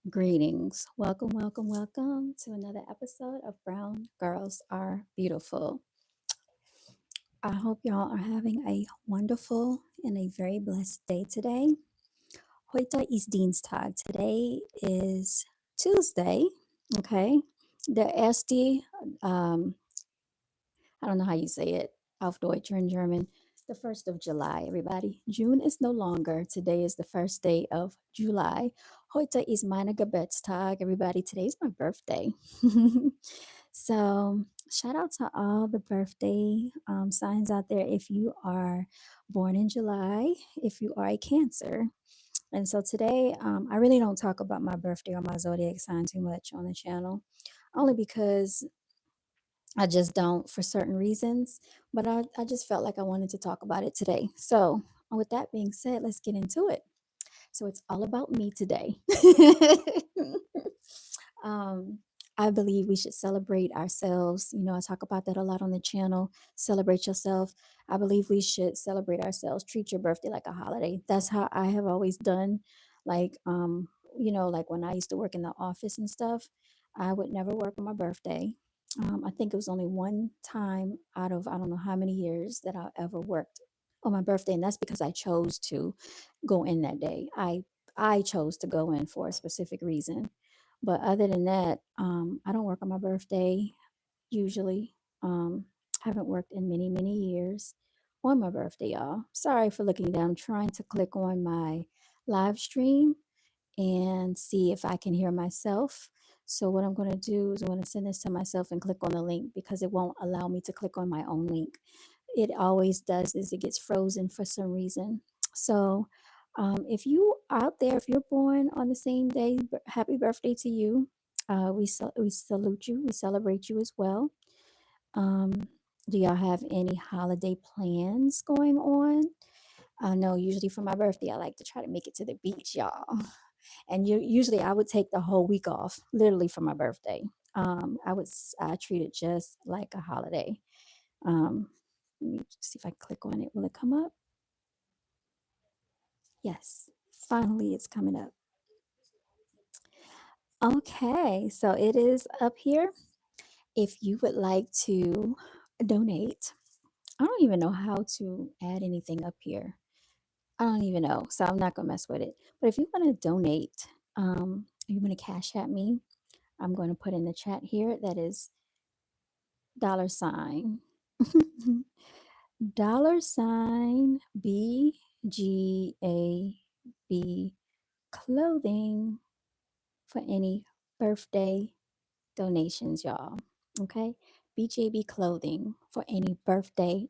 Greetings. Welcome to another episode of Brown Girls Are Beautiful. I hope y'all are having a wonderful and a very blessed day today. Heute ist Dienstag. Today is Tuesday. Okay. Der erste, um, I don't know how you say it, auf Deutsch or in German. The 1st of July, everybody. June is no longer. Today is the first day of July. Heute ist meine Geburtstag, everybody. Today's my birthday. So, shout out to all the birthday signs out there. If you are born in July, if you are a Cancer. And so today, I really don't talk about my birthday or my zodiac sign too much on the channel, only because I just don't for certain reasons, but I just felt like I wanted to talk about it today. So, with that being said, let's get into it. So, it's all about me today. um, I believe we should celebrate ourselves. You know, I talk about that a lot on the channel. Celebrate yourself. I believe we should celebrate ourselves. Treat your birthday like a holiday. That's how I have always done. Like, like when I used to work in the office and stuff, I would never work on my birthday. I think it was only one time out of I don't know how many years that I ever worked on my birthday, and that's because I chose to go in that day. I chose to go in for a specific reason. But other than that, I don't work on my birthday usually. Haven't worked in many years on my birthday, y'all. Sorry for looking down. I'm trying to click on my live stream and see if I can hear myself. So what I'm going to do is I'm going to send this to myself and click on the link because it won't allow me to click on my own link. It always does is it gets frozen for some reason. So if you out there, if you're born on the same day, happy birthday to you. We salute you. We celebrate you as well. Um, do y'all have any holiday plans going on? I know usually for my birthday, I like to try to make it to the beach, y'all. And usually I would take the whole week off, literally for my birthday. I treat it just like a holiday. Um, Let me see if I click on it. Will it come up? Yes, finally it's coming up. Okay, so it is up here. If you would like to donate, I don't even know how to add anything up here. I don't even know, so I'm not gonna mess with it. But if you want to donate, you want to cash at me, I'm going to put in the chat here. That is $, $ BGAB clothing for any birthday donations, y'all. Okay, BJB clothing for any birthday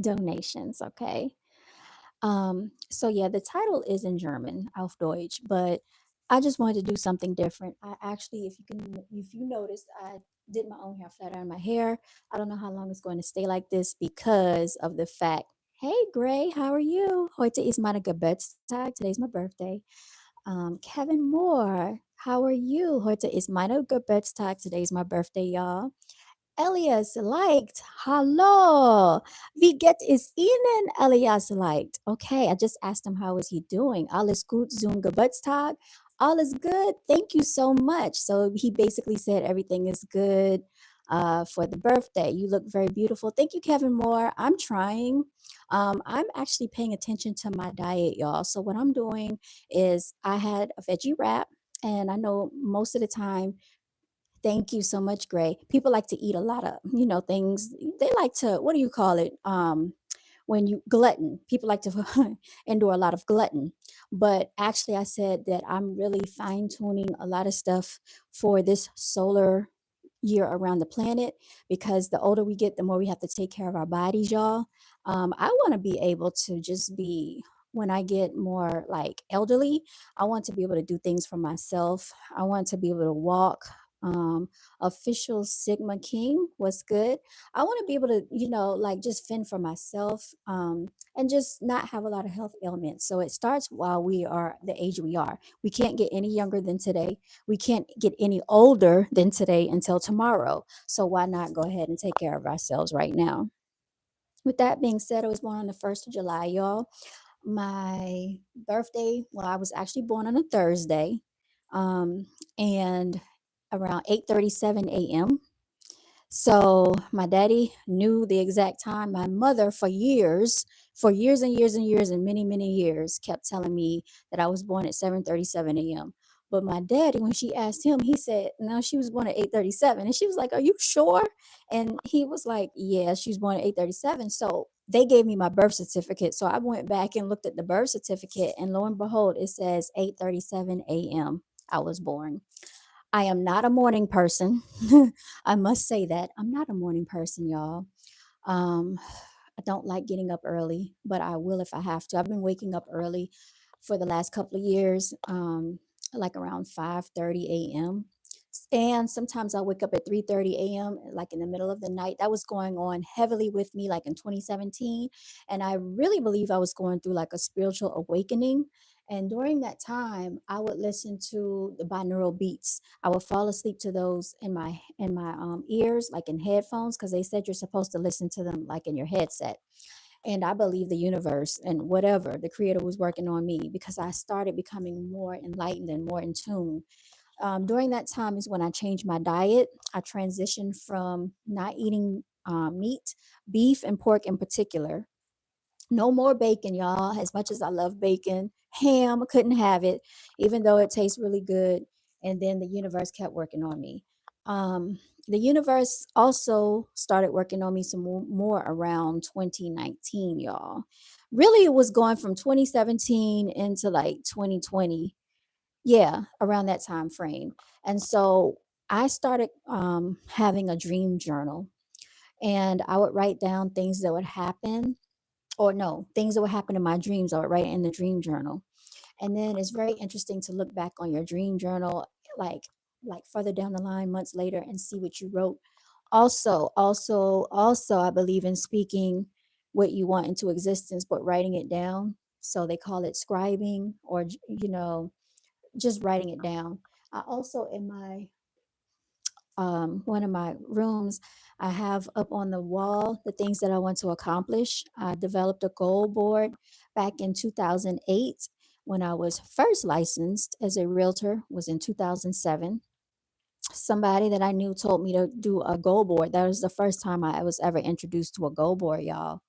donations. Okay. So yeah, the title is in German, auf Deutsch, but I just wanted to do something different. I actually, if you notice, I did my own hair, flat iron my hair. I don't know how long it's going to stay like this because of the fact. Hey, Gray, how are you? Heute ist meine Geburtstag. Today's my birthday. Kevin Moore, how are you? Heute ist meine Geburtstag. Today's my birthday, y'all. Elias liked. Hallo. Wie geht es Ihnen? Elias liked. Okay, I just asked him how is he doing. Alles gut zum Geburtstag? All is good. Thank you so much. So he basically said everything is good for the birthday. You look very beautiful. Thank you, Kevin Moore. I'm trying. I'm actually paying attention to my diet, y'all. So what I'm doing is I had a veggie wrap, and I know most of the time. Thank you so much, Gray. People like to eat a lot of, things. They like to, what do you call it? When you glutton, people like to endure a lot of glutton. But actually, I said that I'm really fine tuning a lot of stuff for this solar year around the planet because the older we get, the more we have to take care of our bodies, y'all. I want to be able to just be when I get more like elderly, I want to be able to do things for myself. I want to be able to walk. Official Sigma King was good. I want to be able to, like just fend for myself and just not have a lot of health ailments. So it starts while we are the age we are. We can't get any younger than today. We can't get any older than today until tomorrow. So why not go ahead and take care of ourselves right now? With that being said, I was born on the 1st of July, y'all. My birthday, well, I was actually born on a Thursday. and around 8:37 a.m. So my daddy knew the exact time. My mother, for years and years and years and many, many years, kept telling me that I was born at 7:37 a.m. But my daddy, when she asked him, he said, no, she was born at 8:37. And she was like, are you sure? And he was like, yeah, she was born at 8:37. So they gave me my birth certificate. So I went back and looked at the birth certificate, and lo and behold, it says 8:37 a.m. I was born. I am not a morning person. I must say that I'm not a morning person, y'all. Um, I don't like getting up early, but I will if I have to. I've been waking up early for the last couple of years, like around 5:30 a.m. And sometimes I wake up at 3:30 a.m., like in the middle of the night. That was going on heavily with me, like in 2017. And I really believe I was going through like a spiritual awakening. And during that time, I would listen to the binaural beats. I would fall asleep to those in my ears, like in headphones, because they said you're supposed to listen to them like in your headset. And I believe the universe and whatever the creator was working on me, because I started becoming more enlightened and more in tune. During that time is when I changed my diet. I transitioned from not eating meat, beef, and pork in particular. No more bacon, y'all. As much as I love bacon, ham, I couldn't have it, even though it tastes really good. And then the universe kept working on me. The universe also started working on me some more around 2019, y'all. Really, it was going from 2017 into like 2020. Yeah, around that time frame. And so I started having a dream journal, and I would write down things that would happen, or no, things that would happen in my dreams. I would write it in the dream journal. And then it's very interesting to look back on your dream journal, like like further down the line, months later, and see what you wrote. Also, I believe in speaking what you want into existence, but writing it down. So they call it scribing, or just writing it down. I also, in my one of my rooms, I have up on the wall the things that I want to accomplish. I developed a goal board back in 2008. When I was first licensed as a realtor was in 2007. Somebody that I knew told me to do a goal board. That was the first time I was ever introduced to a goal board, y'all.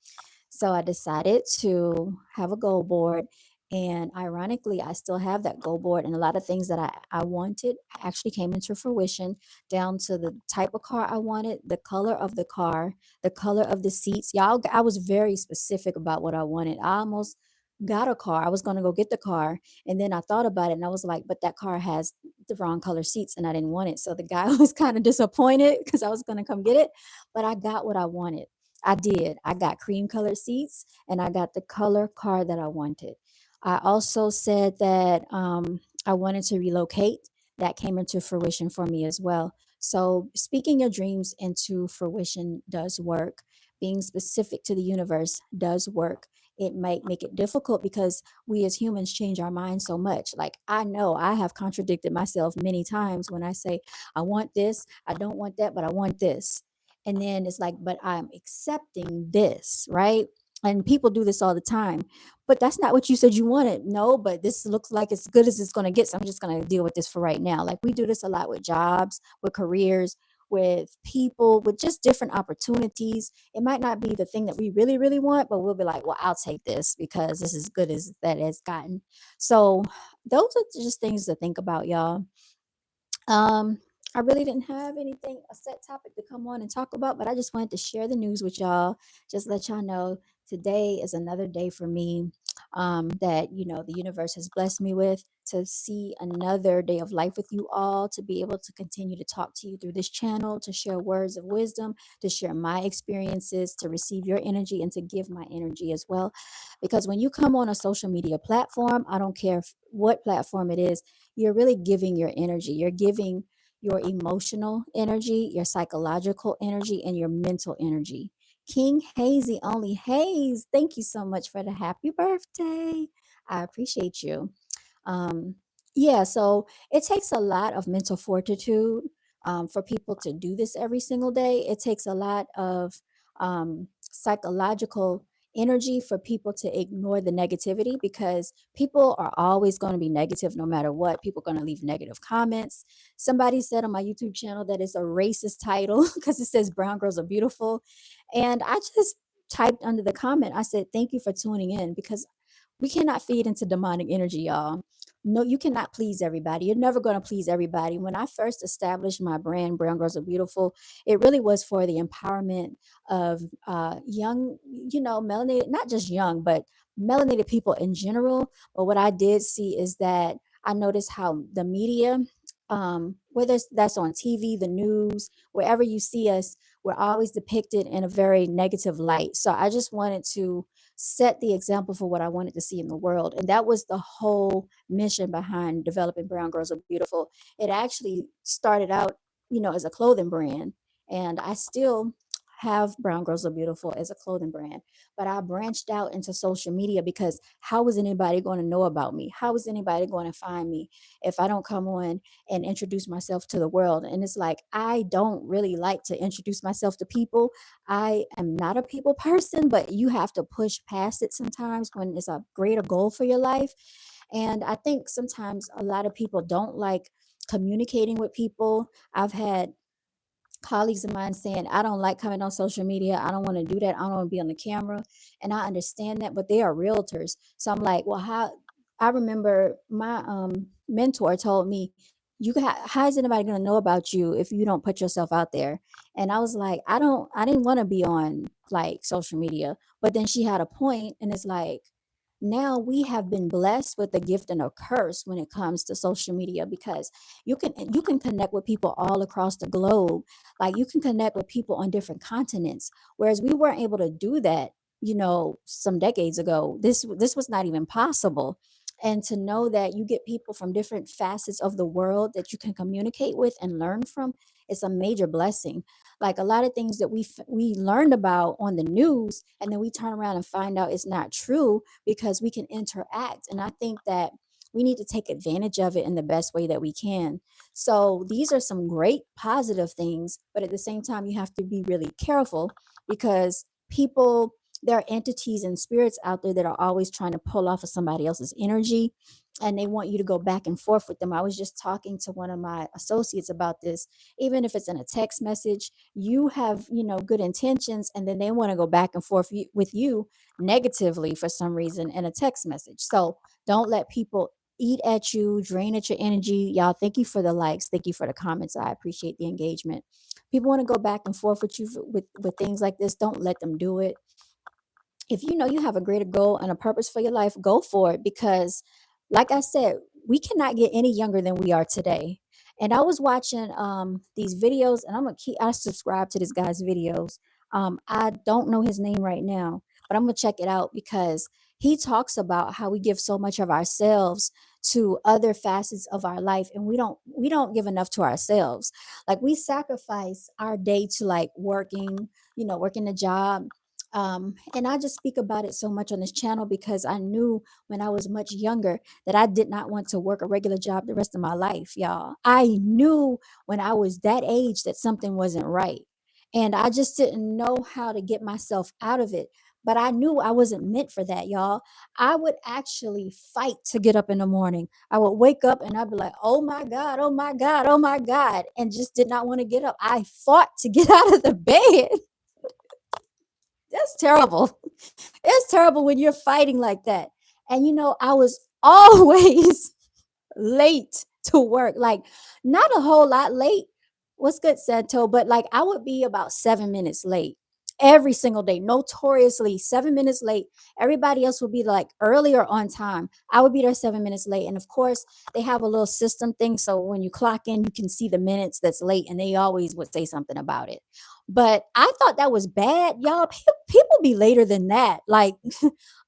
So I decided to have a goal board. And ironically, I still have that goal board. And a lot of things that I wanted actually came into fruition, down to the type of car I wanted, the color of the car, the color of the seats. Y'all, I was very specific about what I wanted. I almost got a car. I was going to go get the car. And then I thought about it, and I was like, but that car has the wrong color seats and I didn't want it. So the guy was kind of disappointed because I was going to come get it. But I got what I wanted. I did. I got cream colored seats, and I got the color car that I wanted. I also said that I wanted to relocate. That came into fruition for me as well. So, speaking your dreams into fruition does work. Being specific to the universe does work. It might make it difficult because we as humans change our minds so much. Like, I know I have contradicted myself many times when I say, I want this, I don't want that, but I want this. And then it's like, but I'm accepting this, right? And people do this all the time. But that's not what you said you wanted. No, but this looks like it's good as it's going to get. So I'm just going to deal with this for right now. Like, we do this a lot with jobs, with careers, with people, with just different opportunities. It might not be the thing that we really, really want, but we'll be like, well, I'll take this because this is good as that has gotten. So those are just things to think about, y'all. Um, I really didn't have anything, a set topic to come on and talk about, but I just wanted to share the news with y'all. Just let y'all know today is another day for me, that the universe has blessed me with, to see another day of life with you all, to be able to continue to talk to you through this channel, to share words of wisdom, to share my experiences, to receive your energy, and to give my energy as well. Because when you come on a social media platform, I don't care what platform it is, you're really giving your energy. You're giving your emotional energy, your psychological energy, and your mental energy. King Hazy only Hayes, thank you so much for the happy birthday. I appreciate you. Um, yeah, so it takes a lot of mental fortitude, for people to do this every single day. It takes a lot of psychological energy for people to ignore the negativity, because people are always going to be negative no matter what. People are going to leave negative comments. Somebody said on my YouTube channel that it's a racist title because it says brown girls are beautiful. And I just typed under the comment, I said, thank you for tuning in, because we cannot feed into demonic energy, y'all. No, you cannot please everybody. You're never going to please everybody. When I first established my brand, Brown Girls Are Beautiful, it really was for the empowerment of young, melanated, not just young, but melanated people in general. But what I did see is that I noticed how the media, whether that's on TV, the news, wherever you see us, we're always depicted in a very negative light. So I just wanted to set the example for what I wanted to see in the world. And that was the whole mission behind developing Brown Girls Are Beautiful. It actually started out, as a clothing brand. And I still have Brown Girls Are Beautiful as a clothing brand. But I branched out into social media because how was anybody going to know about me? How was anybody going to find me if I don't come on and introduce myself to the world? And it's like, I don't really like to introduce myself to people. I am not a people person, but you have to push past it sometimes when it's a greater goal for your life. And I think sometimes a lot of people don't like communicating with people. I've had colleagues of mine saying, I don't like coming on social media. I don't want to do that. I don't want to be on the camera. And I understand that, but they are realtors. So I'm like, well, how? I remember my mentor told me, how is anybody going to know about you if you don't put yourself out there? And I was like, I didn't want to be on like social media. But then she had a point, and it's like, now we have been blessed with a gift and a curse when it comes to social media, because you can connect with people all across the globe. Like, you can connect with people on different continents, whereas we weren't able to do that, some decades ago. This was not even possible. And to know that you get people from different facets of the world that you can communicate with and learn from, it's a major blessing. Like, a lot of things that we learned about on the news, and then we turn around and find out it's not true, because we can interact. And I think that we need to take advantage of it in the best way that we can. So these are some great positive things, but at the same time, you have to be really careful, because there are entities and spirits out there that are always trying to pull off of somebody else's energy, and they want you to go back and forth with them. I was just talking to one of my associates about this. Even if it's in a text message, you have, good intentions, and then they want to go back and forth with you negatively for some reason in a text message. So don't let people eat at you, drain at your energy. Y'all, thank you for the likes. Thank you for the comments. I appreciate the engagement. People want to go back and forth with you with things like this. Don't let them do it. If you know you have a greater goal and a purpose for your life, go for it, because like I said, we cannot get any younger than we are today. And I was watching these videos, and I subscribe to this guy's videos. I don't know his name right now, but I'm gonna check it out, because he talks about how we give so much of ourselves to other facets of our life, and we don't give enough to ourselves. Like, we sacrifice our day to like working a job. And I just speak about it so much on this channel because I knew when I was much younger that I did not want to work a regular job the rest of my life, y'all. I knew when I was that age that something wasn't right. And I just didn't know how to get myself out of it. But I knew I wasn't meant for that, y'all. I would actually fight to get up in the morning. I would wake up and I'd be like, oh my God, oh my God, oh my God, and just did not want to get up. I fought to get out of the bed. That's terrible. It's terrible when you're fighting like that. And I was always late to work. Like, not a whole lot late. What's good, Santo? But like, I would be about 7 minutes late every single day, notoriously 7 minutes late. Everybody else would be like earlier on time. I would be there 7 minutes late. And of course, they have a little system thing. So when you clock in, you can see the minutes that's late, and they always would say something about it. But I thought that was bad, y'all. People be later than that. Like,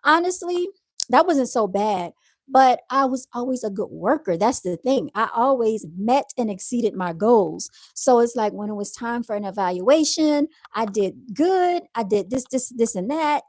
honestly, that wasn't so bad. But I was always a good worker. That's the thing. I always met and exceeded my goals. So it's like, when it was time for an evaluation, I did good. I did this, and that.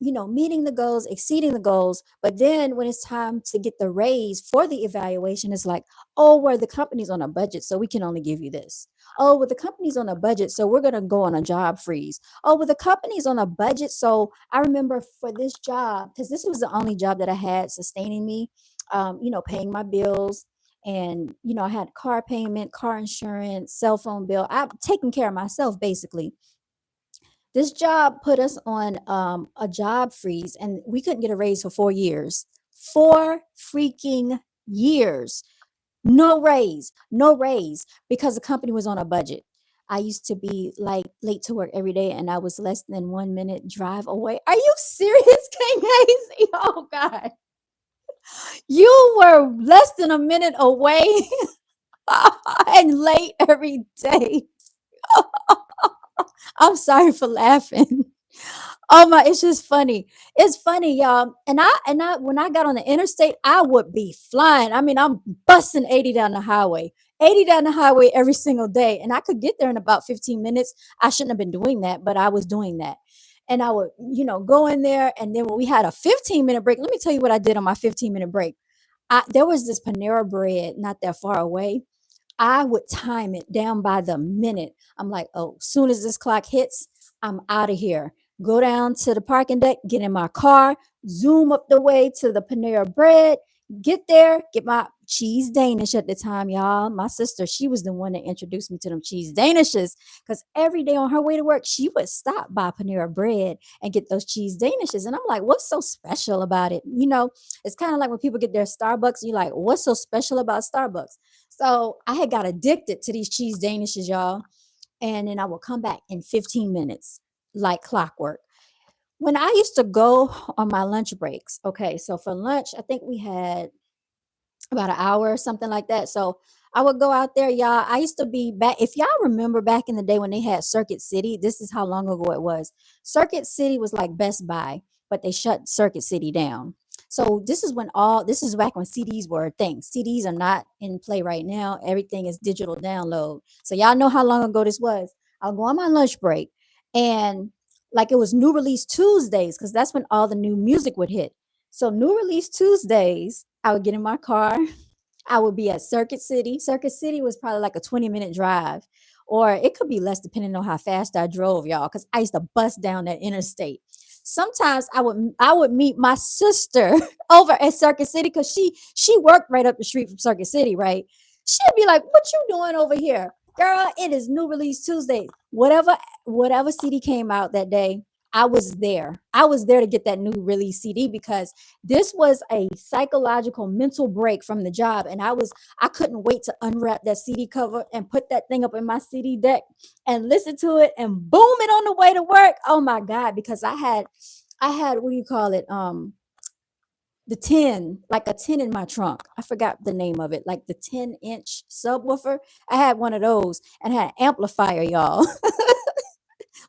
meeting the goals, exceeding the goals. But then when it's time to get the raise for the evaluation, it's like, oh, well, the company's on a budget, so we can only give you this. Oh, well, the company's on a budget, so we're going to go on a job freeze. Oh, well, the company's on a budget. So I remember for this job, because this was the only job that I had sustaining me, paying my bills. And, I had car payment, car insurance, cell phone bill. I'm taking care of myself, basically. This job put us on a job freeze, and we couldn't get a raise for 4 years. 4 freaking years. No raise, no raise, because the company was on a budget. I used to be like late to work every day, and I was less than 1 minute drive away. Are you serious, King Casey? Oh God, you were less than a minute away and late every day. I'm sorry for laughing. Oh my, it's just funny. It's funny, y'all. And I when I got on the interstate, I would be flying. I mean, I'm busting 80 down the highway. 80 down the highway every single day. And I could get there in about 15 minutes. I shouldn't have been doing that, but I was doing that. And I would, go in there. And then when we had a 15-minute break, let me tell you what I did on my 15-minute break. There was this Panera bread not that far away. I would time it down by the minute. I'm like, oh, soon as this clock hits, I'm out of here. Go down to the parking deck, get in my car, zoom up the way to the Panera Bread, get there, get my cheese Danish at the time, y'all. My sister, she was the one that introduced me to them cheese Danishes because every day on her way to work, she would stop by Panera Bread and get those cheese Danishes. And I'm like, what's so special about it? It's kind of like when people get their Starbucks, you're like, what's so special about Starbucks? So I had got addicted to these cheese Danishes, y'all. And then I would come back in 15 minutes, like clockwork. When I used to go on my lunch breaks, okay, so for lunch, I think we had about an hour or something like that. So I would go out there, y'all. I used to be back. If y'all remember back in the day when they had Circuit City, this is how long ago it was. Circuit City was like Best Buy, but they shut Circuit City down. So this is back when CDs were a thing. CDs are not in play right now. Everything is digital download. So y'all know how long ago this was. I'll go on my lunch break, and like it was new release Tuesdays, because that's when all the new music would hit. So new release Tuesdays, I would get in my car. I would be at Circuit City. Circuit City was probably like a 20-minute drive, or it could be less depending on how fast I drove, y'all, because I used to bust down that interstate. Sometimes I would meet my sister over at Circuit City because she worked right up the street from Circuit City, right? She'd be like, "What you doing over here, girl? It is new release Tuesday. Whatever CD came out that day, I was there. I was there to get that new release CD because this was a psychological mental break from the job. And I couldn't wait to unwrap that CD cover and put that thing up in my CD deck and listen to it and boom it on the way to work. Oh my God, because I had what do you call it? The 10, like a 10 in my trunk. I forgot the name of it, like the 10-inch subwoofer. I had one of those and had an amplifier, y'all.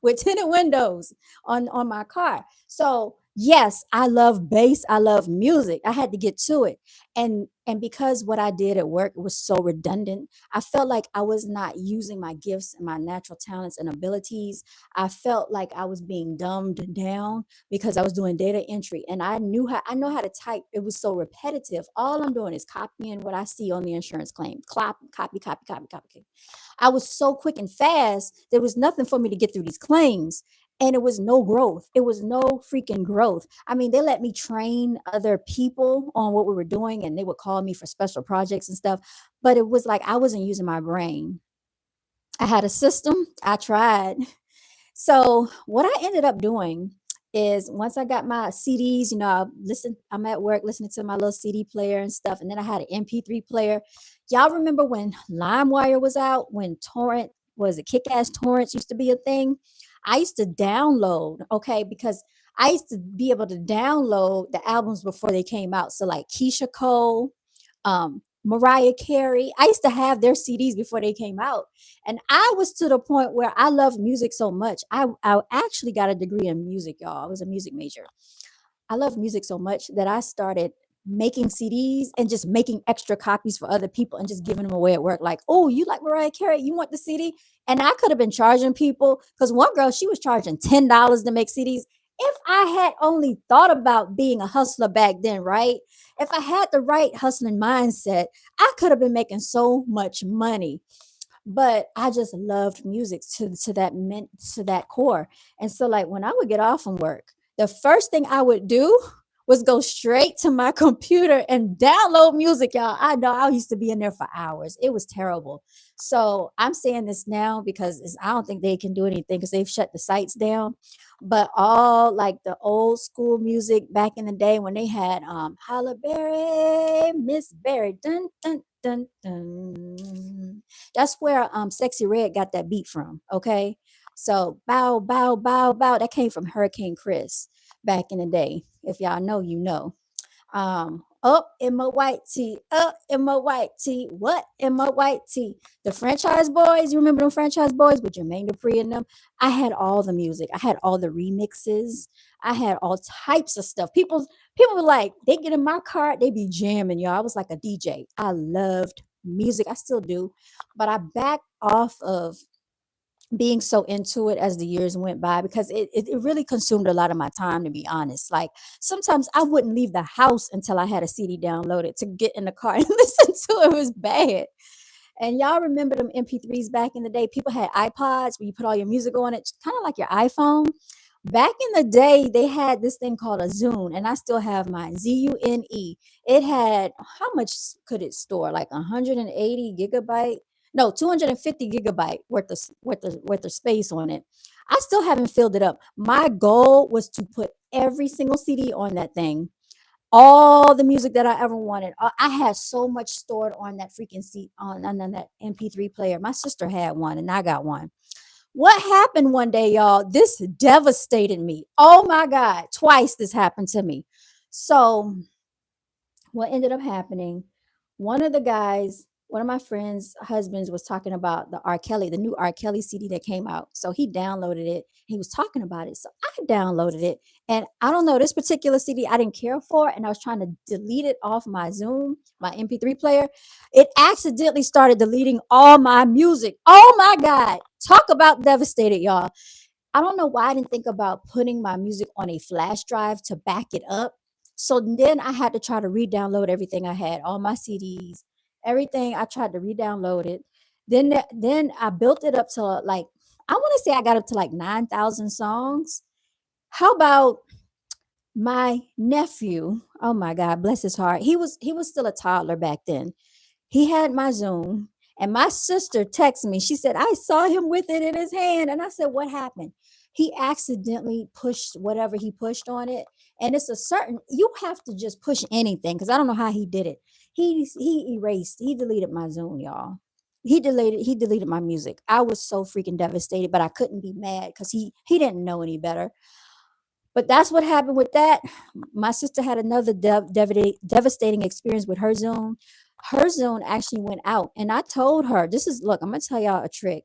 With tinted windows on my car. So yes, I love bass. I love music. I had to get to it. And because what I did at work was so redundant, I felt like I was not using my gifts and my natural talents and abilities. I felt like I was being dumbed down because I was doing data entry and I know how to type. It was so repetitive. All I'm doing is copying what I see on the insurance claim. Copy, copy, copy, copy. I was so quick and fast. There was nothing for me to get through these claims. And it was no growth. It was no freaking growth. I mean, they let me train other people on what we were doing and they would call me for special projects and stuff. But it was like I wasn't using my brain. I had a system. I tried. So what I ended up doing is once I got my CDs, I'm at work listening to my little CD player and stuff. And then I had an MP3 player. Y'all remember when LimeWire was out, when Torrent was a kick-ass torrents used to be a thing? I used to download, okay, because I used to be able to download the albums before they came out. So like Keisha Cole, Mariah Carey, I used to have their CDs before they came out. And I was to the point where I loved music so much. I actually got a degree in music, y'all. I was a music major. I love music so much that I started making CDs and just making extra copies for other people and just giving them away at work. Like, oh, you like Mariah Carey? You want the CD? And I could have been charging people because one girl, she was charging $10 to make CDs. If I had only thought about being a hustler back then, right? If I had the right hustling mindset, I could have been making so much money. But I just loved music to that meant to that core. And so like when I would get off from work, the first thing I would do was go straight to my computer and download music, y'all. I know I used to be in there for hours. It was terrible. So I'm saying this now because I don't think they can do anything because they've shut the sites down. But all like the old school music back in the day when they had Holla Berry, Miss Berry, dun dun dun dun. That's where Sexy Red got that beat from. Okay. So bow, bow, bow, bow. That came from Hurricane Chris back in the day. If y'all know, you know. Up in my white tee, up in my white tee, what in my white tee? The Franchise Boys, you remember them Franchise Boys with Jermaine Dupri and them? I had all the music, I had all the remixes, I had all types of stuff. People were like, they get in my car, they be jamming, y'all. I was like a DJ. I loved music, I still do, but I backed off of being so into it as the years went by because it really consumed a lot of my time, to be honest. Like sometimes I wouldn't leave the house until I had a CD downloaded to get in the car and listen to it. It was bad. And y'all remember them MP3s back in the day? People had iPods where you put all your music on it, kind of like your iPhone. Back in the day, they had this thing called a Zune, and I still have mine. Zune. It had how much could it store? Like 180 gigabyte? No, 250 gigabyte worth of space on it. I still haven't filled it up. My goal was to put every single CD on that thing, all the music that I ever wanted. I had so much stored on that freaking seat on that MP3 player. My sister had one, and I got one. What happened one day, y'all? This devastated me. Oh my God, twice this happened to me. So what ended up happening, one of my friends' husbands was talking about the R. Kelly, the new R. Kelly CD that came out. So he downloaded it. He was talking about it. So I downloaded it. And I don't know, this particular CD I didn't care for. And I was trying to delete it off my Zoom, my MP3 player. It accidentally started deleting all my music. Oh my God. Talk about devastated, y'all. I don't know why I didn't think about putting my music on a flash drive to back it up. So then I had to try to re-download everything I had, all my CDs, everything. I tried to re-download it. Then I built it up to like I want to say I got up to like 9,000 songs. How about my nephew? Oh my God, bless his heart. He was still a toddler back then. He had my Zoom, and my sister texted me. She said, I saw him with it in his hand. And I said, what happened? He accidentally pushed whatever he pushed on it. And it's a certain, you have to just push anything because I don't know how he did it. He deleted my Zoom, y'all. He deleted my music. I was so freaking devastated, but I couldn't be mad because he didn't know any better. But that's what happened with that. My sister had another devastating experience with her Zoom. Her Zoom actually went out. And I told her, look, I'm going to tell y'all a trick.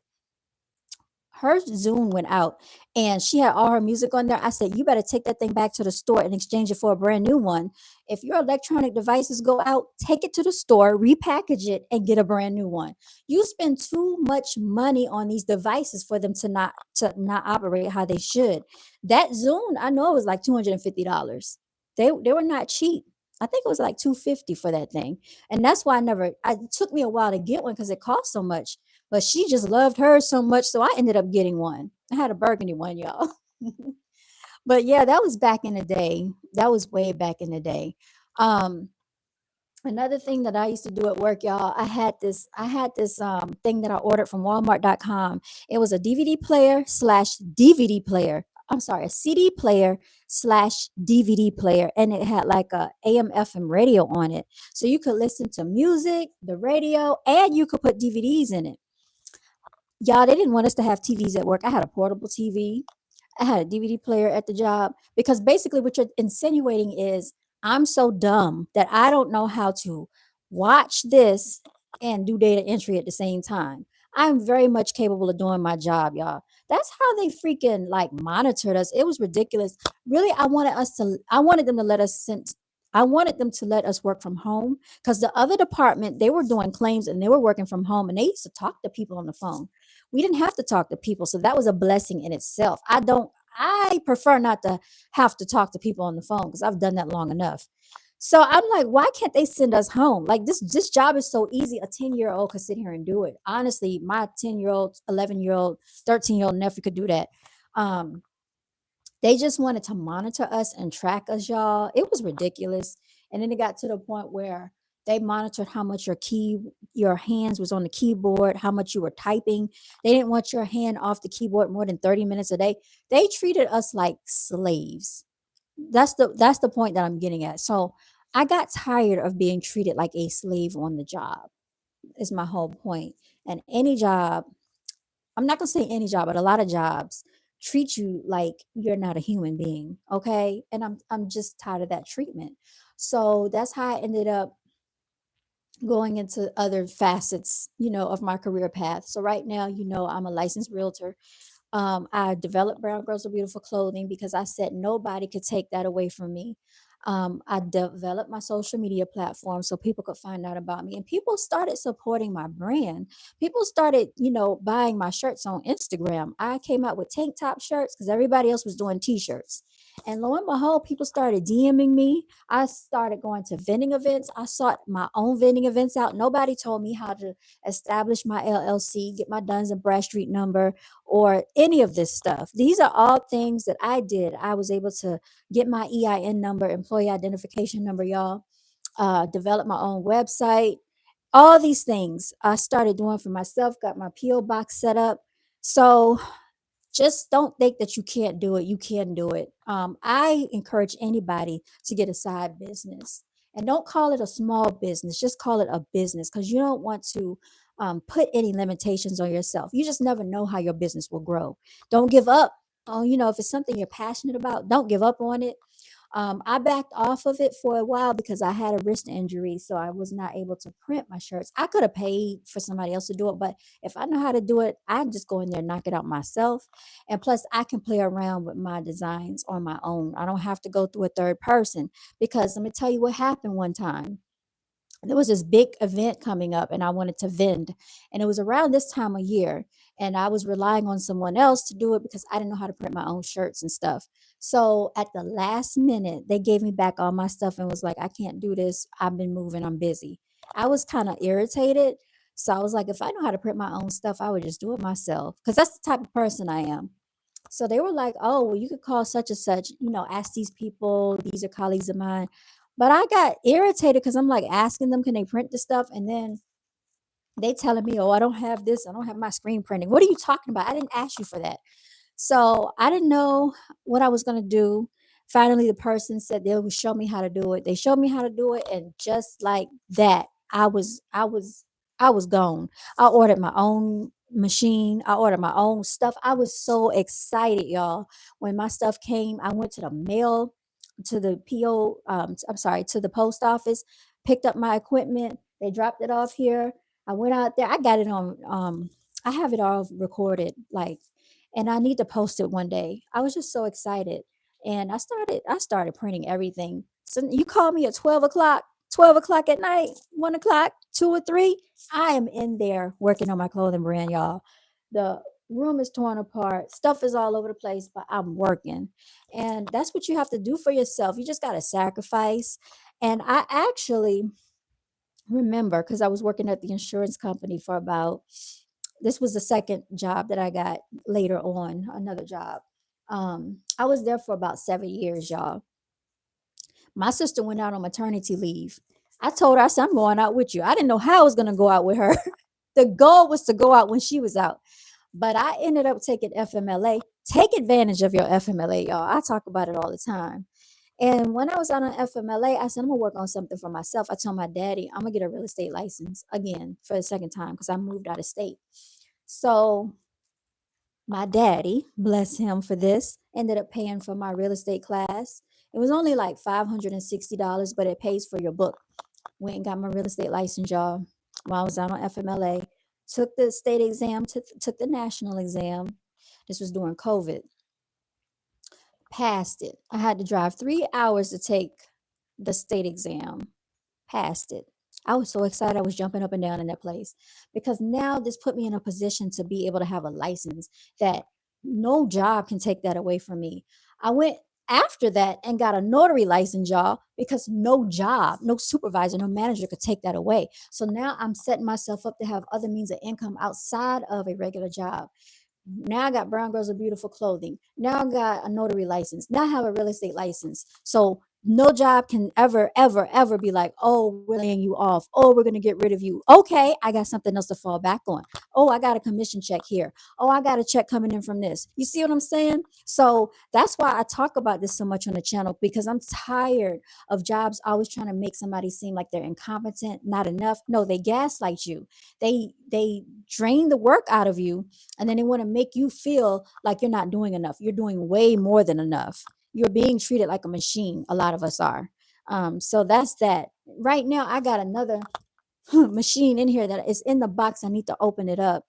Her Zoom went out and she had all her music on there. I said, you better take that thing back to the store and exchange it for a brand new one. If your electronic devices go out, take it to the store, repackage it, and get a brand new one. You spend too much money on these devices for them to not operate how they should. That Zoom, I know it was like $250. They were not cheap. I think it was like 250 for that thing. And that's why it took me a while to get one because it cost so much. But she just loved hers so much, so I ended up getting one. I had a burgundy one, y'all. But yeah, that was back in the day. That was way back in the day. Um, Another thing that I used to do at work, y'all, I had this thing that I ordered from Walmart.com. It was a DVD player slash DVD player. I'm sorry, a CD player slash DVD player, and it had like a AM FM radio on it. So you could listen to music, the radio, and you could put DVDs in it. Y'all, they didn't want us to have TVs at work. I had a portable TV. I had a DVD player at the job because basically what you're insinuating is I'm so dumb that I don't know how to watch this and do data entry at the same time. I'm very much capable of doing my job, y'all. That's how they freaking like monitored us. It was ridiculous. Really, I wanted them to let us send I wanted them to let us work from home because the other department, they were doing claims and they were working from home and they used to talk to people on the phone. We didn't have to talk to people, so that was a blessing in itself. I prefer not to have to talk to people on the phone because I've done that long enough. So I'm like, why can't they send us home? Like this job is so easy. A 10-year-old could sit here and do it. Honestly, my 10-year-old, 11-year-old, 13-year-old nephew could do that. Um, they just wanted to monitor us and track us, y'all. It was ridiculous. And then it got to the point where they monitored how much your hands was on the keyboard, how much you were typing. They didn't want your hand off the keyboard more than 30 minutes a day. They treated us like slaves. That's the point that I'm getting at. So I got tired of being treated like a slave on the job. Is my whole point. And any job, I'm not gonna say any job, but a lot of jobs treat you like you're not a human being. Okay. And I'm just tired of that treatment. So that's how I ended up going into other facets, of my career path. So right now, I'm a licensed realtor. I developed Brown Girls with Beautiful Clothing because I said nobody could take that away from me. I developed my social media platform so people could find out about me, and people started supporting my brand. People started, buying my shirts on Instagram. I came out with tank top shirts because everybody else was doing t-shirts. And lo and behold, people started DMing me. I started going to vending events. I sought my own vending events out. Nobody told me how to establish my LLC, get my Duns and Bradstreet number, or any of this stuff. These are all things that I did. I was able to get my EIN number, employee identification number, y'all, develop my own website. All these things I started doing for myself, got my P.O. box set up. So just don't think that you can't do it. You can do it. I encourage anybody to get a side business, and don't call it a small business. Just call it a business, because you don't want to put any limitations on yourself. You just never know how your business will grow. Don't give up. If it's something you're passionate about, don't give up on it. I backed off of it for a while because I had a wrist injury, so I was not able to print my shirts. I could have paid for somebody else to do it, but if I know how to do it, I just go in there and knock it out myself. And plus, I can play around with my designs on my own. I don't have to go through a third person, because let me tell you what happened one time. There was this big event coming up and I wanted to vend. And it was around this time of year. And I was relying on someone else to do it because I didn't know how to print my own shirts and stuff. So at the last minute, they gave me back all my stuff and was like, I can't do this. I've been moving. I'm busy. I was kind of irritated. So I was like, if I know how to print my own stuff, I would just do it myself, because that's the type of person I am. So they were like, oh, well, you could call such and such, ask these people. These are colleagues of mine. But I got irritated because I'm like asking them, can they print the stuff? And then they telling me, oh, I don't have this. I don't have my screen printing. What are you talking about? I didn't ask you for that. So I didn't know what I was going to do. Finally, the person said they would show me how to do it. They showed me how to do it. And just like that, I was gone. I ordered my own machine. I ordered my own stuff. I was so excited, y'all. When my stuff came, I went to the mail, to the PO, I'm sorry, to the post office, picked up my equipment. They dropped it off here. I went out there. I got it on, I have it all recorded, like, and I need to post it one day. I was just so excited. And I started printing everything. So you call me at 12 o'clock at night, 1 o'clock, 2 or 3. I am in there working on my clothing brand, y'all. The room is torn apart. Stuff is all over the place, but I'm working. And that's what you have to do for yourself. You just got to sacrifice. And I actually remember, because I was working at the insurance company for about, this was the second job that I got later on, another job. I was there for about 7 years, y'all. My sister went out on maternity leave. I told her, I said, I'm going out with you. I didn't know how I was going to go out with her. The goal was to go out when she was out. But I ended up taking FMLA. Take advantage of your FMLA, y'all. I talk about it all the time. And when I was out on FMLA, I said, I'm going to work on something for myself. I told my daddy, I'm going to get a real estate license again for the second time because I moved out of state. So my daddy, bless him for this, ended up paying for my real estate class. It was only like $560, but it pays for your book. Went and got my real estate license, y'all, while I was out on FMLA. Took the state exam, took the national exam. This was during COVID. Passed it. I had to drive 3 hours to take the state exam. Passed it. I was so excited. I was jumping up and down in that place because now this put me in a position to be able to have a license that No job can take that away from me. I went after that and got a notary license job because no job, no supervisor, no manager could take that away. So now I'm setting myself up to have other means of income outside of a regular job. Now I got Brown Girls of Beautiful Clothing. Now I got a notary license. Now I have a real estate license. So no job can ever, ever, ever be like, oh, we're laying you off. Oh, we're going to get rid of you. Okay, I got something else to fall back on. Oh, I got a commission check here. Oh, I got a check coming in from this. You see what I'm saying? So that's why I talk about this so much on the channel, because I'm tired of jobs always trying to make somebody seem like they're incompetent, not enough. No, they gaslight you. They drain the work out of you, and then they want to make you feel like you're not doing enough. You're doing way more than enough. You're being treated like a machine. A lot of us are. So that's that. Right now, I got another machine in here that is in the box. I need to open it up.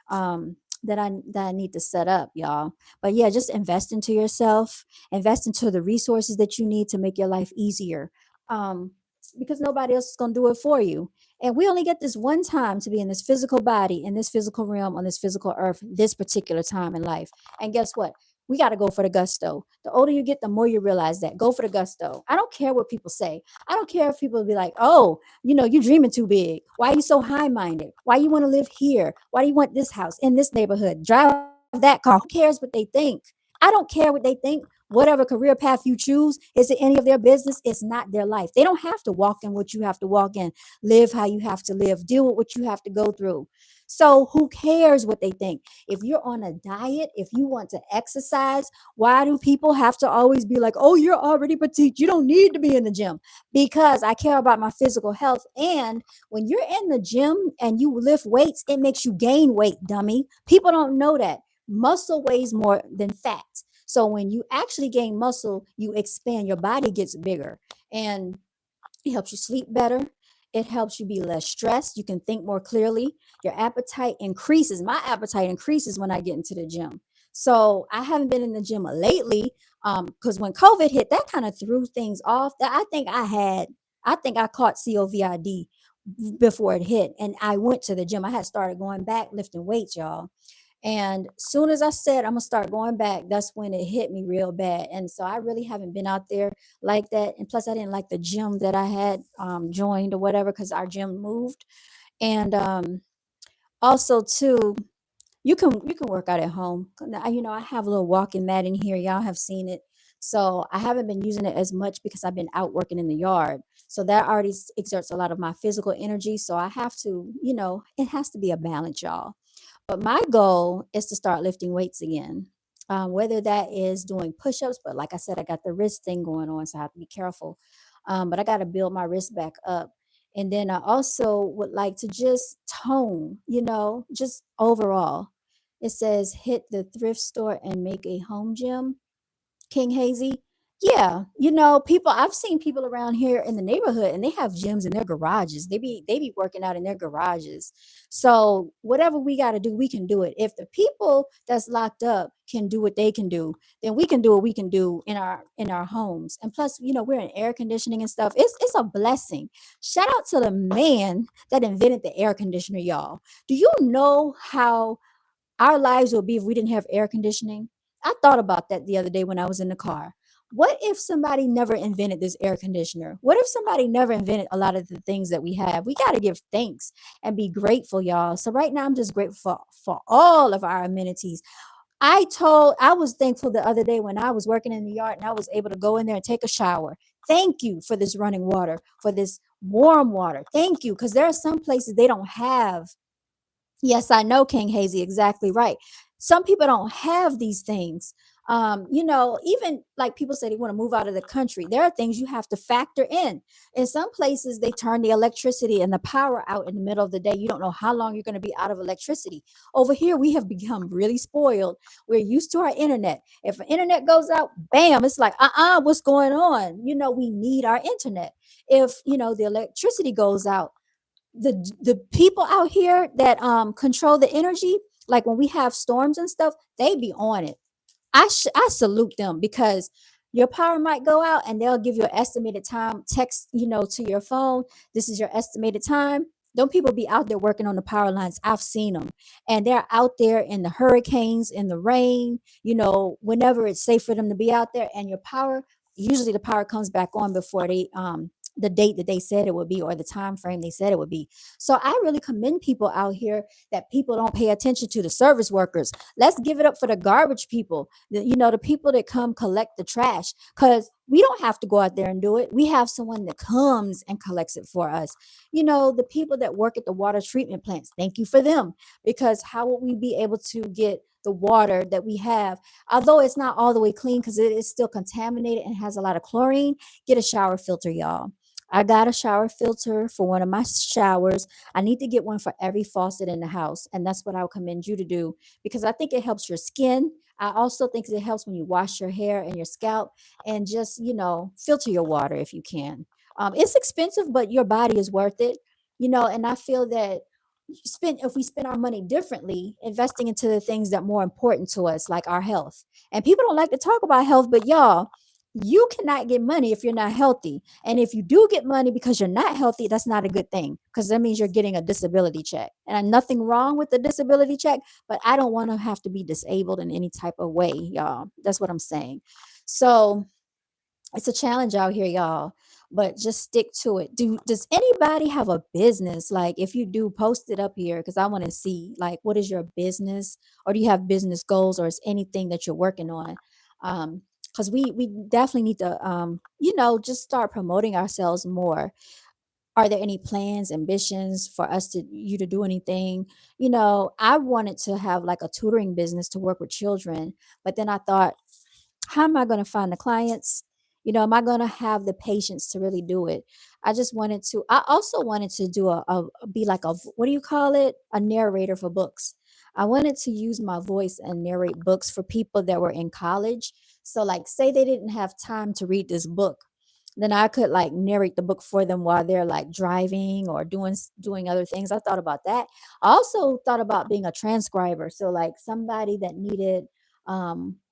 That I need to set up, y'all. But yeah, just invest into yourself. Invest into the resources that you need to make your life easier. Um, because nobody else is gonna do it for you. And we only get this one time to be in this physical body, in this physical realm, on this physical earth, this particular time in life. And guess what? We got to go for the gusto. The older you get, the more you realize that. Go for the gusto. I don't care what people say. I don't care if people be like, oh, you're dreaming too big. Why are you so high minded? Why you want to live here? Why do you want this house in this neighborhood? Drive that car. Who cares what they think? I don't care what they think. Whatever career path you choose, is it any of their business? It's not their life. They don't have to walk in what you have to walk in, live how you have to live, deal with what you have to go through. So who cares what they think? If you're on a diet, if you want to exercise, why do people have to always be like, oh, you're already petite, you don't need to be in the gym? Because I care about my physical health. And when you're in the gym and you lift weights, it makes you gain weight, dummy. People don't know that. Muscle weighs more than fat. So when you actually gain muscle, you expand, your body gets bigger. And it helps you sleep better. It helps you be less stressed. You can think more clearly. Your appetite increases. My appetite increases when I get into the gym. So I haven't been in the gym lately, because when COVID hit, that kind of threw things off. That I think I caught COVID before it hit, and I went to the gym. I had started going back lifting weights, y'all. And soon as I said I'm gonna start going back, that's when it hit me real bad. And so I really haven't been out there like that. And plus, I didn't like the gym that I had joined or whatever, because our gym moved. And also too, you can work out at home. I have a little walking mat in here. Y'all have seen it. So I haven't been using it as much because I've been out working in the yard. So that already exerts a lot of my physical energy. So I have to, it has to be a balance, y'all. But my goal is to start lifting weights again, whether that is doing push ups. But like I said, I got the wrist thing going on, so I have to be careful. But I got to build my wrist back up. And then I also would like to just tone, just overall. It says hit the thrift store and make a home gym. King Hazy. Yeah, people. I've seen people around here in the neighborhood, and they have gyms in their garages. They be working out in their garages. So whatever we got to do, we can do it. If the people that's locked up can do what they can do, then we can do what we can do in our homes. And plus, we're in air conditioning and stuff. It's a blessing. Shout out to the man that invented the air conditioner, y'all. Do you know how our lives would be if we didn't have air conditioning? I thought about that the other day when I was in the car. What if somebody never invented this air conditioner? What if somebody never invented a lot of the things that we have? We got to give thanks and be grateful, y'all. So right now I'm just grateful for all of our amenities. I was thankful the other day when I was working in the yard and I was able to go in there and take a shower. Thank you for this running water, for this warm water. Thank you, because there are some places they don't have. Yes, I know, King Hazy, exactly right. Some people don't have these things. Even like people say they want to move out of the country. There are things you have to factor in. In some places, they turn the electricity and the power out in the middle of the day. You don't know how long you're going to be out of electricity. Over here, we have become really spoiled. We're used to our internet. If the internet goes out, bam, it's like, what's going on? We need our internet. If, the electricity goes out, the people out here that control the energy, like when we have storms and stuff, they be on it. I salute them, because your power might go out and they'll give you an estimated time text, to your phone. This is your estimated time. Don't people be out there working on the power lines? I've seen them, and they're out there in the hurricanes, in the rain, whenever it's safe for them to be out there. And your power, usually the power comes back on before the date that they said it would be, or the time frame they said it would be. So I really commend people out here, that people don't pay attention to the service workers. Let's give it up for the garbage people, the people that come collect the trash, because we don't have to go out there and do it. We have someone that comes and collects it for us. The people that work at the water treatment plants, thank you for them, because how would we be able to get the water that we have, although it's not all the way clean because it is still contaminated and has a lot of chlorine? Get a shower filter, y'all. I got a shower filter for one of my showers. I need to get one for every faucet in the house, and that's what I would commend you to do, because I think it helps your skin. I also think it helps when you wash your hair and your scalp, and just filter your water if you can. It's expensive, but your body is worth it. And I feel that if we spend our money differently, investing into the things that are more important to us, like our health. And people don't like to talk about health, but y'all, you cannot get money if you're not healthy. And if you do get money because you're not healthy, that's not a good thing, because that means you're getting a disability check. And nothing wrong with the disability check, but I don't want to have to be disabled in any type of way, y'all. That's what I'm saying. So it's a challenge out here, y'all, but just stick to it. Does anybody have a business? Like, if you do, post it up here, because I want to see, like, what is your business, or do you have business goals, or is anything that you're working on? Because we definitely need to just start promoting ourselves more. Are there any plans, ambitions for you to do anything? I wanted to have like a tutoring business to work with children, but then I thought, how am I going to find the clients? Am I going to have the patience to really do it? I also wanted to be like what do you call it? A narrator for books. I wanted to use my voice and narrate books for people that were in college. So, like, say they didn't have time to read this book, then I could like narrate the book for them while they're like driving or doing other things. I thought about that. I also thought about being a transcriber. So, like, somebody that needed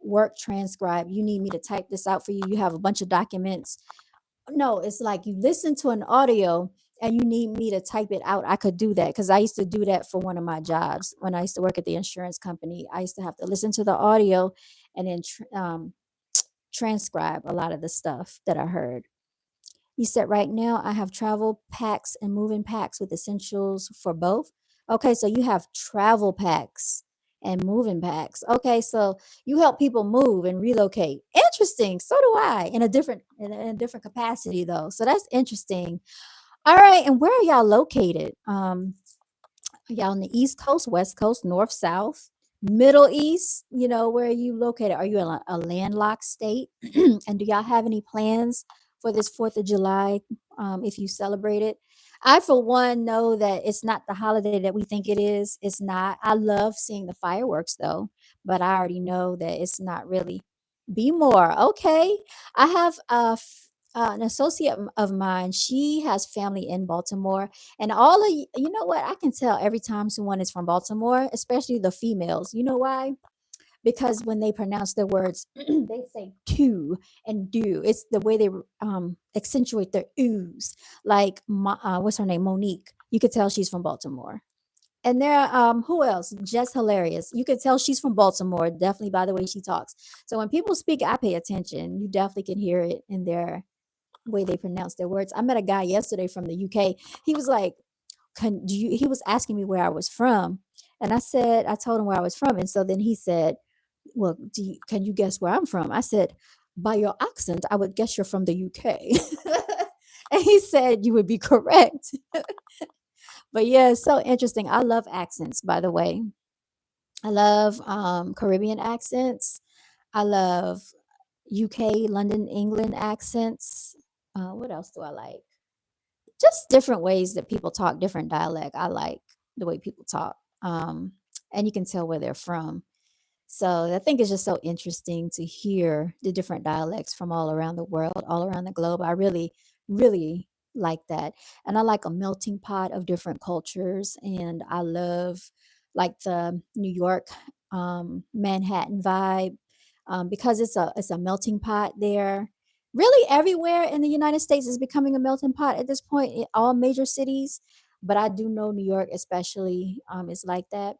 work transcribe, you need me to type this out for you. You have a bunch of documents. No, it's like you listen to an audio and you need me to type it out. I could do that, because I used to do that for one of my jobs when I used to work at the insurance company. I used to have to listen to the audio and then transcribe a lot of the stuff that I heard. You said right now I have travel packs and moving packs with essentials for both. Okay, so you have travel packs and moving packs. Okay, so you help people move and relocate. Interesting. So do I, in a different capacity though. So that's interesting. All right, and where are y'all located? Y'all on the East Coast, West Coast, North, South, Middle East? Where are you located? Are you in a landlocked state? And do y'all have any plans for this 4th of July, if you celebrate it? I, for one, know that it's not the holiday that we think it is. It's not. I love seeing the fireworks, though, but I already know that it's not really. Be more. Okay. I have an associate of mine. She has family in Baltimore, and you know what? I can tell every time someone is from Baltimore, especially the females. You know why? Because when they pronounce their words, they say to and do. It's the way they accentuate their oohs. Like, what's her name? Monique. You could tell she's from Baltimore. And there, who else? Just hilarious. You could tell she's from Baltimore, definitely by the way she talks. So when people speak, I pay attention. You definitely can hear it in their way they pronounce their words. I met a guy yesterday from the UK. He was like, he was asking me where I was from. And I told him where I was from. And so then he said, well, can you guess where I'm from? I said, by your accent, I would guess you're from the UK. And he said, you would be correct. But yeah, it's so interesting. I love accents, by the way. I love Caribbean accents. I love UK, London, England accents. What else do I like? Just different ways that people talk, different dialect. I like the way people talk. And you can tell where they're from. So I think it's just so interesting to hear the different dialects from all around the world, all around the globe. I really, really like that. And I like a melting pot of different cultures. And I love like the New York, Manhattan vibe, because it's a melting pot there. Really, everywhere in the United States is becoming a melting pot at this point. In all major cities, but I do know New York, especially, is like that.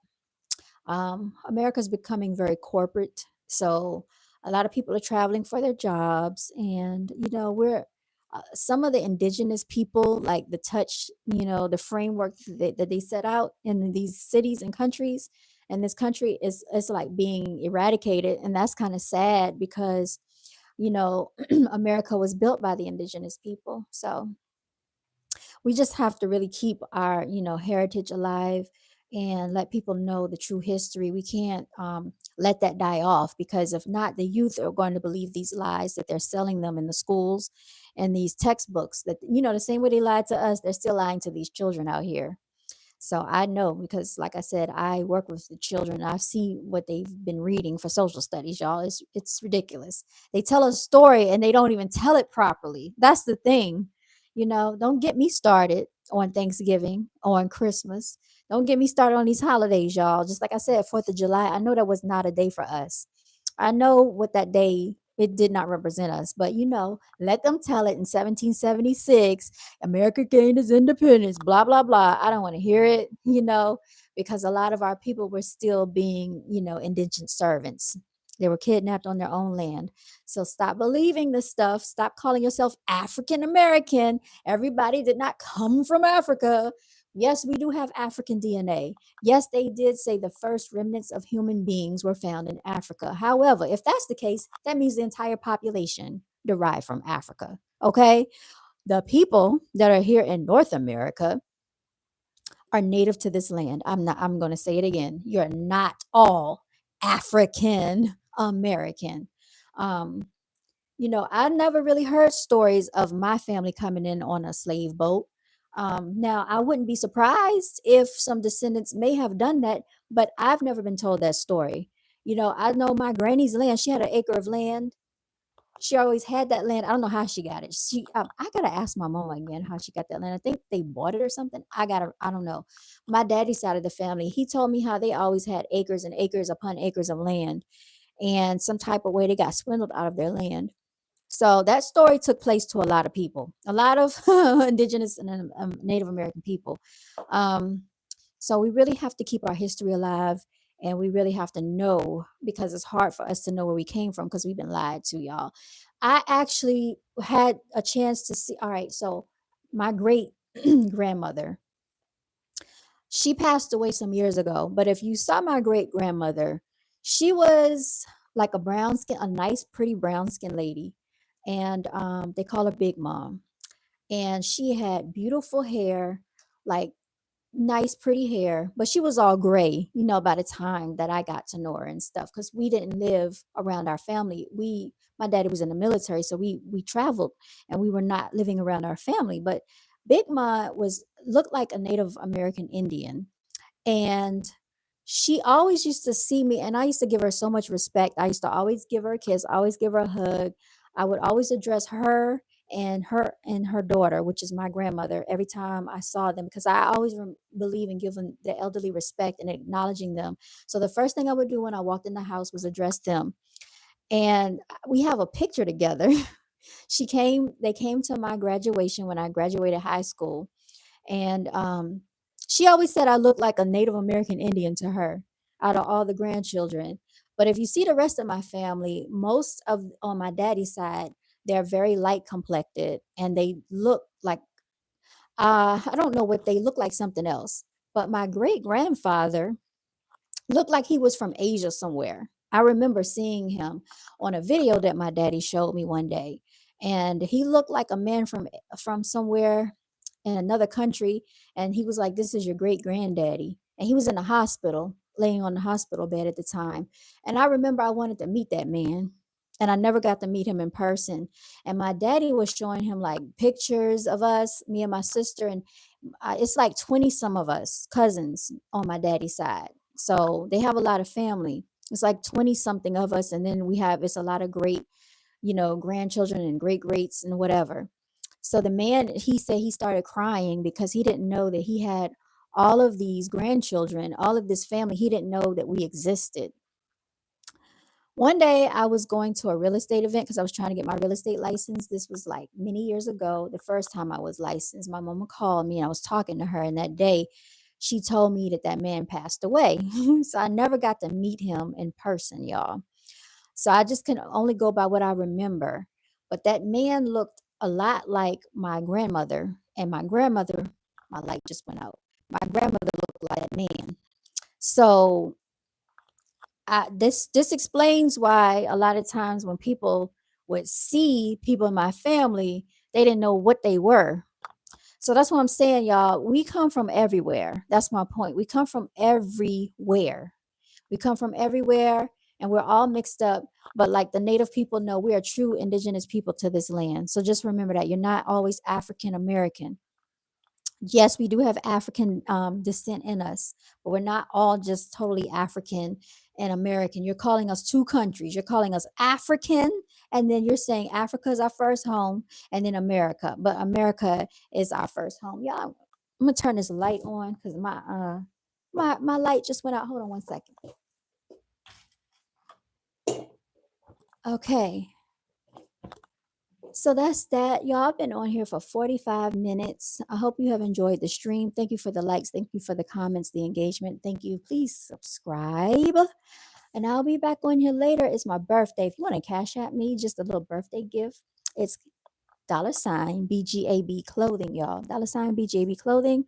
America's becoming very corporate, so a lot of people are traveling for their jobs, and we're some of the indigenous people, like the touch, the framework that they set out in these cities and countries, and this country is like being eradicated, and that's kind of sad because you know America was built by the indigenous people. So we just have to really keep our heritage alive and let people know the true history. We can't let that die off, because if not, the youth are going to believe these lies that they're selling them in the schools and these textbooks, that the same way they lied to us, they're still lying to these children out here. So I know, because like I said, I work with the children. I see what they've been reading for social studies, y'all. It's ridiculous. They tell a story and they don't even tell it properly. That's the thing. Don't get me started on Thanksgiving or on Christmas. Don't get me started on these holidays, y'all. Just like I said, 4th of July, I know that was not a day for us. I know what that day, it did not represent us, but let them tell it in 1776, America gained its independence, blah, blah, blah. I don't want to hear it, because a lot of our people were still being, indigent servants. They were kidnapped on their own land. So stop believing this stuff. Stop calling yourself African American. Everybody did not come from Africa. Yes, we do have African DNA. Yes, they did say the first remnants of human beings were found in Africa. However, if that's the case, that means the entire population derived from Africa. Okay? The people that are here in North America are native to this land. I'm going to say it again. You're not all African American. Um, I never really heard stories of my family coming in on a slave boat. Now, I wouldn't be surprised if some descendants may have done that, but I've never been told that story. I know my granny's land, she had an acre of land. She always had that land. I don't know how she got it. I gotta ask my mom again how she got that land. I think they bought it or something. I don't know. My daddy's side of the family, he told me how they always had acres and acres upon acres of land, and some type of way they got swindled out of their land. So that story took place to a lot of people, a lot of indigenous and Native American people. Um, so we really have to keep our history alive, and we really have to know, because it's hard for us to know where we came from because we've been lied to, y'all. I actually had a chance to see. All right, so my great grandmother, she passed away some years ago, but if you saw my great grandmother, she was like a brown skin, a nice, pretty brown skin lady. And they call her Big Mom. And she had beautiful hair, like nice, pretty hair, but she was all gray, by the time that I got to know her and stuff, because we didn't live around our family. My daddy was in the military, so we traveled, and we were not living around our family. But Big Ma looked like a Native American Indian, and she always used to see me, and I used to give her so much respect. I used to always give her a kiss, always give her a hug. I would always address her daughter, which is my grandmother, every time I saw them, because I always believe in giving the elderly respect and acknowledging them. So the first thing I would do when I walked in the house was address them. And we have a picture together. They came to my graduation when I graduated high school, and she always said I looked like a Native American Indian to her out of all the grandchildren. But if you see the rest of my family, most of on my daddy's side, they're very light complected, and they look like I don't know what they look like, something else. But my great grandfather looked like he was from Asia somewhere. I remember seeing him on a video that my daddy showed me one day, and he looked like a man from somewhere in another country. And he was like, "This is your great granddaddy," and he was in the hospital, laying on the hospital bed at the time. And I remember I wanted to meet that man, and I never got to meet him in person. And my daddy was showing him like pictures of us, me and my sister, and it's like 20 some of us cousins on my daddy's side. So they have a lot of family. It's like 20 something of us. And then it's a lot of great, grandchildren and great greats and whatever. So the man, he said he started crying because he didn't know that he had all of these grandchildren, all of this family. He didn't know that we existed. One day I was going to a real estate event because I was trying to get my real estate license. This was like many years ago, the first time I was licensed. My mama called me and I was talking to her. And that day she told me that that man passed away. So I never got to meet him in person, y'all. So I just can only go by what I remember. But that man looked a lot like my grandmother. And my grandmother, my light just went out. My grandmother looked like that man. So this explains why a lot of times when people would see people in my family, they didn't know what they were. So that's what I'm saying, y'all. We come from everywhere. That's my point. We come from everywhere. We come from everywhere and we're all mixed up. But like the native people know, we are true indigenous people to this land. So just remember that you're not always African American. Yes, we do have African descent in us, but we're not all just totally African and American. You're calling us two countries. You're calling us African, and then you're saying Africa is our first home, and then America. But America is our first home. Yeah, I'm gonna turn this light on because my light just went out. Hold on one second. Okay. So that's that. Y'all, I've been on here for 45 minutes. I hope you have enjoyed the stream. Thank you for the likes. Thank you for the comments, the engagement. Thank you. Please subscribe. And I'll be back on here later. It's my birthday. If you want to cash at me, just a little birthday gift, it's $ BGAB clothing, y'all. $ BGAB clothing.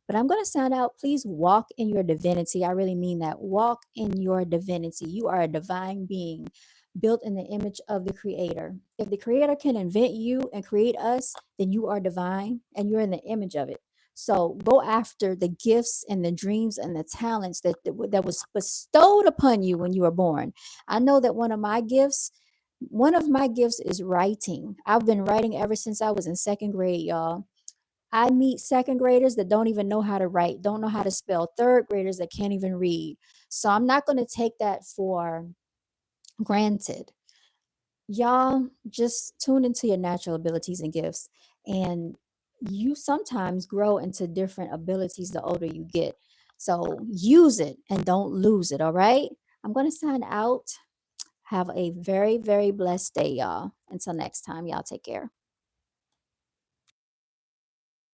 But I'm going to sound out. Please walk in your divinity. I really mean that. Walk in your divinity. You are a divine being built in the image of the creator. If the creator can invent you and create us, then you are divine and you're in the image of it. So go after the gifts and the dreams and the talents that was bestowed upon you when you were born. I know that one of my gifts is writing. I've been writing ever since I was in second grade, y'all. I meet second graders that don't even know how to write, don't know how to spell, third graders that can't even read. So I'm not going to take that for granted. Y'all just tune into your natural abilities and gifts. And you sometimes grow into different abilities the older you get. So use it and don't lose it. All right. I'm going to sign out. Have a very, very blessed day, y'all. Until next time, y'all take care.